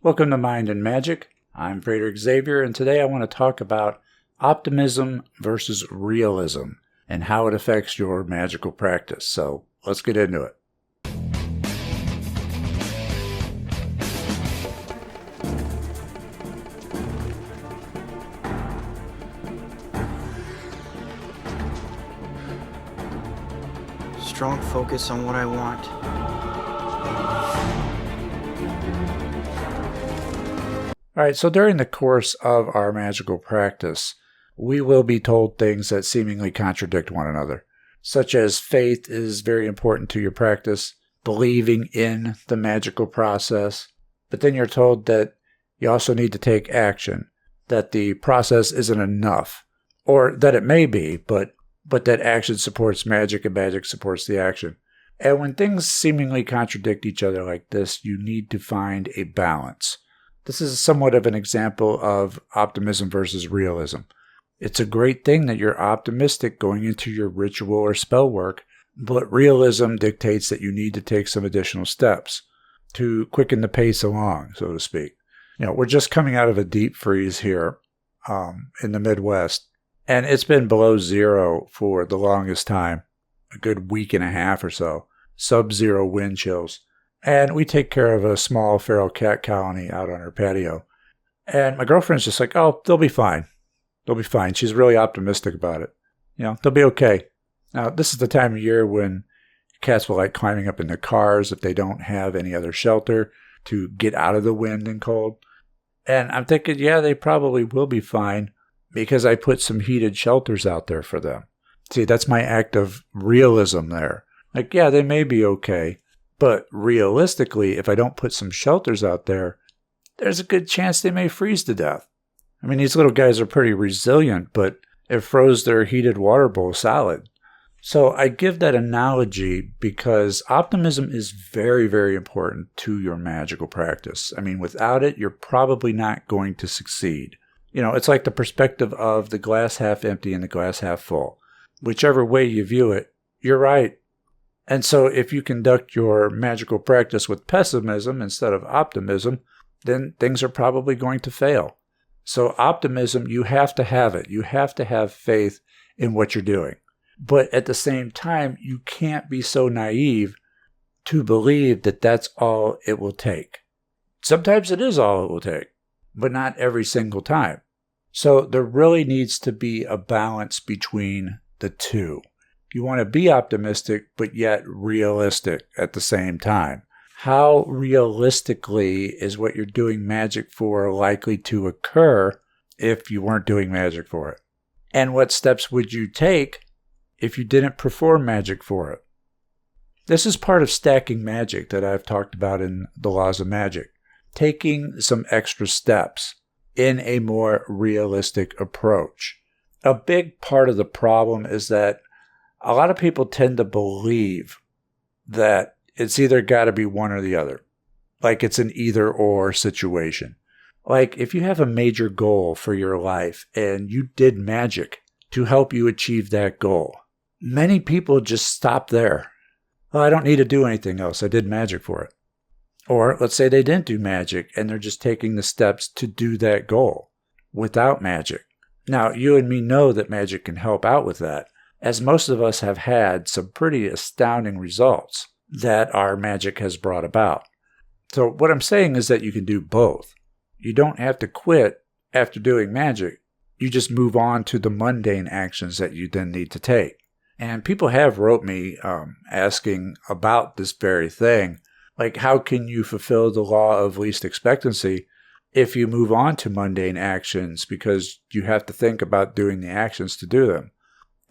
Welcome to Mind and Magic. I'm Frater Xavier, and today I want to talk about optimism versus realism and how it affects your magical practice. So let's get into it. Strong focus on what I want. All right, so during the course of our magical practice, we will be told things that seemingly contradict one another, such as faith is very important to your practice, believing in the magical process, but then you're told that you also need to take action, that the process isn't enough, or that it may be, but that action supports magic and magic supports the action. And when things seemingly contradict each other like this, you need to find a balance. This is somewhat of an example of optimism versus realism. It's a great thing that you're optimistic going into your ritual or spell work, but realism dictates that you need to take some additional steps to quicken the pace along, so to speak. We're just coming out of a deep freeze here in the Midwest, and it's been below zero for the longest time, a good week and a half or so, sub-zero wind chills. And we take care of a small feral cat colony out on our patio. And my girlfriend's just like, oh, they'll be fine. They'll be fine. She's really optimistic about it. They'll be okay. Now, this is the time of year when cats will like climbing up in their cars if they don't have any other shelter to get out of the wind and cold. And I'm thinking, yeah, they probably will be fine because I put some heated shelters out there for them. See, that's my act of realism there. Like, yeah, they may be okay. But realistically, if I don't put some shelters out there, there's a good chance they may freeze to death. I mean, these little guys are pretty resilient, but it froze their heated water bowl solid. So I give that analogy because optimism is very, very important to your magical practice. I mean, without it, you're probably not going to succeed. It's like the perspective of the glass half empty and the glass half full. Whichever way you view it, you're right. And so if you conduct your magical practice with pessimism instead of optimism, then things are probably going to fail. So optimism, you have to have it. You have to have faith in what you're doing. But at the same time, you can't be so naive to believe that that's all it will take. Sometimes it is all it will take, but not every single time. So there really needs to be a balance between the two. You want to be optimistic, but yet realistic at the same time. How realistically is what you're doing magic for likely to occur if you weren't doing magic for it? And what steps would you take if you didn't perform magic for it? This is part of stacking magic that I've talked about in the laws of magic. Taking some extra steps in a more realistic approach. A big part of the problem is that a lot of people tend to believe that it's either got to be one or the other. Like it's an either or situation. Like if you have a major goal for your life and you did magic to help you achieve that goal, many people just stop there. Well, I don't need to do anything else. I did magic for it. Or let's say they didn't do magic and they're just taking the steps to do that goal without magic. Now, you and me know that magic can help out with that, as most of us have had some pretty astounding results that our magic has brought about. So what I'm saying is that you can do both. You don't have to quit after doing magic. You just move on to the mundane actions that you then need to take. And people have wrote me asking about this very thing. Like, how can you fulfill the law of least expectancy if you move on to mundane actions because you have to think about doing the actions to do them?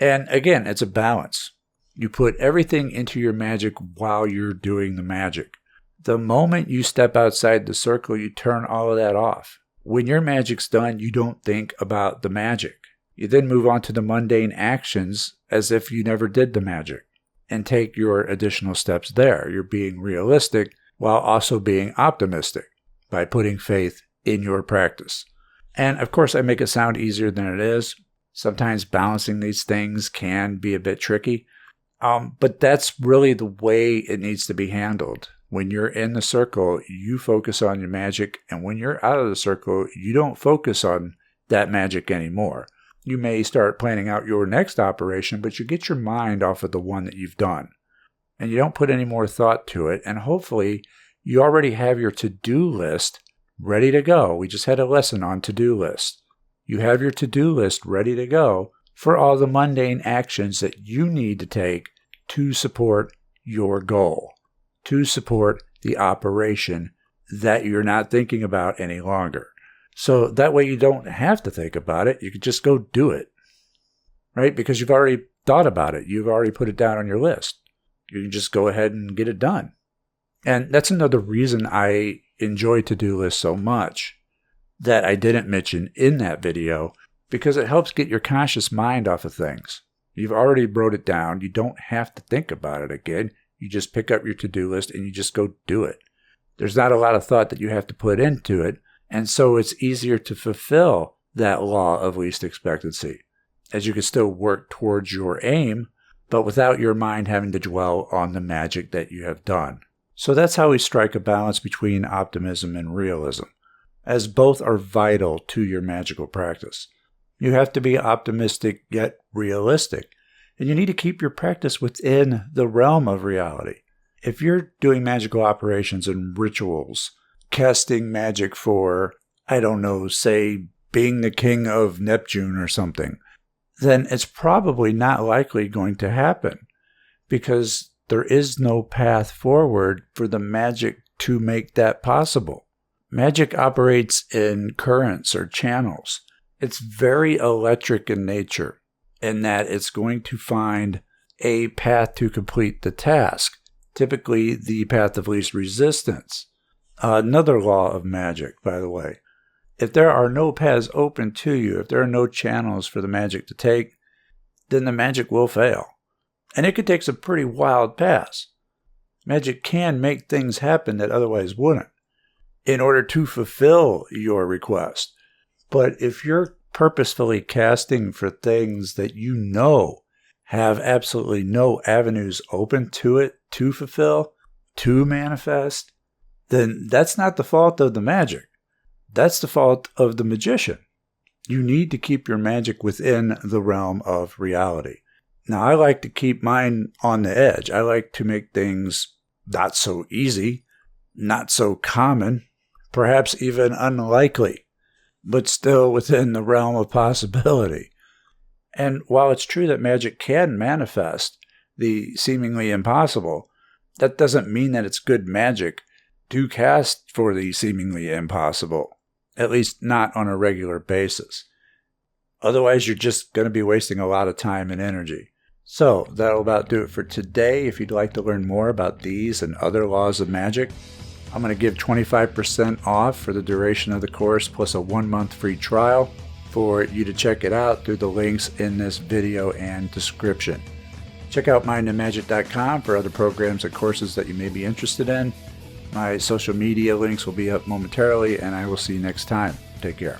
And again, it's a balance. You put everything into your magic while you're doing the magic. The moment you step outside the circle, you turn all of that off. When your magic's done, you don't think about the magic. You then move on to the mundane actions as if you never did the magic and take your additional steps there. You're being realistic while also being optimistic by putting faith in your practice. And of course, I make it sound easier than it is. Sometimes balancing these things can be a bit tricky, but that's really the way it needs to be handled. When you're in the circle, you focus on your magic, and when you're out of the circle, you don't focus on that magic anymore. You may start planning out your next operation, but you get your mind off of the one that you've done. And you don't put any more thought to it, and hopefully you already have your to-do list ready to go. We just had a lesson on to-do lists. You have your to-do list ready to go for all the mundane actions that you need to take to support your goal, to support the operation that you're not thinking about any longer. So that way you don't have to think about it. You can just go do it, right? Because you've already thought about it. You've already put it down on your list. You can just go ahead and get it done. And that's another reason I enjoy to-do lists so much that I didn't mention in that video, because it helps get your conscious mind off of things. You've already wrote it down. You don't have to think about it again. You just pick up your to-do list and you just go do it. There's not a lot of thought that you have to put into it, and so it's easier to fulfill that law of least expectancy, as you can still work towards your aim, but without your mind having to dwell on the magic that you have done. So that's how we strike a balance between optimism and realism, as both are vital to your magical practice. You have to be optimistic yet realistic, and you need to keep your practice within the realm of reality. If you're doing magical operations and rituals, casting magic for, I don't know, say being the king of Neptune or something, then it's probably not likely going to happen, because there is no path forward for the magic to make that possible. Magic operates in currents or channels. It's very electric in nature, in that it's going to find a path to complete the task, typically the path of least resistance. Another law of magic, by the way. If there are no paths open to you, if there are no channels for the magic to take, then the magic will fail. And it could take some pretty wild paths. Magic can make things happen that otherwise wouldn't, in order to fulfill your request. But if you're purposefully casting for things that you know have absolutely no avenues open to it to fulfill, to manifest, then that's not the fault of the magic. That's the fault of the magician. You need to keep your magic within the realm of reality. Now, I like to keep mine on the edge. I like to make things not so easy, not so common, perhaps even unlikely, but still within the realm of possibility. And while it's true that magic can manifest the seemingly impossible, that doesn't mean that it's good magic to cast for the seemingly impossible, at least not on a regular basis. Otherwise, you're just going to be wasting a lot of time and energy. So, that'll about do it for today. If you'd like to learn more about these and other laws of magic, I'm going to give 25% off for the duration of the course, plus a 1-month free trial for you to check it out through the links in this video and description. Check out mindandmagic.com for other programs and courses that you may be interested in. My social media links will be up momentarily, and I will see you next time. Take care.